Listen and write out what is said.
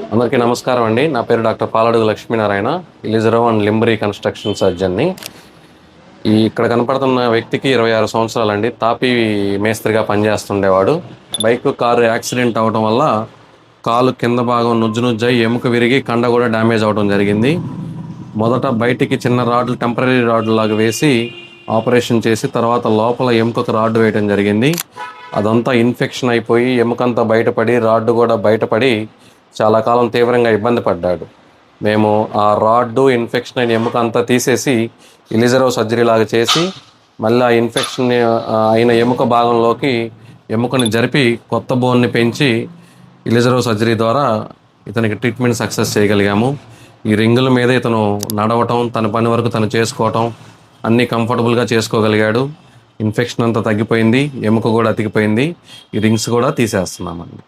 అందరికీ నమస్కారం అండి. నా పేరు doctor Paladugu Lakshminarayana, Ilizarov and limb construction సర్జన్ని. ఇక్కడ కనపడుతున్న వ్యక్తికి 26 సంవత్సరాలండి. తాపీ మేస్త్రిగా పనిచేస్తుండేవాడు. బైక్ కారు యాక్సిడెంట్ అవడం వల్ల కాలు కింద భాగం నుజ్జునుజ్జై ఎముక విరిగి కండ కూడా డ్యామేజ్ అవడం జరిగింది. మొదట బయటికి చిన్న రాడ్లు, టెంపరీ రాడ్లు లాగా వేసి ఆపరేషన్ చేసి తర్వాత లోపల ఎముకకు రాడ్డు వేయడం జరిగింది. అదంతా ఇన్ఫెక్షన్ అయిపోయి ఎముకంతా బయటపడి రాడ్డు కూడా బయటపడి చాలా కాలం తీవ్రంగా ఇబ్బంది పడ్డాడు. మేము ఆ రాడ్డు, ఇన్ఫెక్షన్ అయిన ఎముక అంతా తీసేసి ఇలిజరో సర్జరీ లాగా చేసి మళ్ళీ ఆ ఇన్ఫెక్షన్ అయిన ఎముక భాగంలోకి ఎముకని జరిపి కొత్త బోన్ని పెంచి ఇలిజరో సర్జరీ ద్వారా ఇతనికి ట్రీట్మెంట్ సక్సెస్ చేయగలిగాము. ఈ రింగుల మీద ఇతను నడవటం, తన పని వరకు తను చేసుకోవటం అన్నీ కంఫర్టబుల్గా చేసుకోగలిగాడు. ఇన్ఫెక్షన్ అంతా తగ్గిపోయింది, ఎముక కూడా అతికిపోయింది. ఈ రింగ్స్ కూడా తీసేస్తున్నామండి.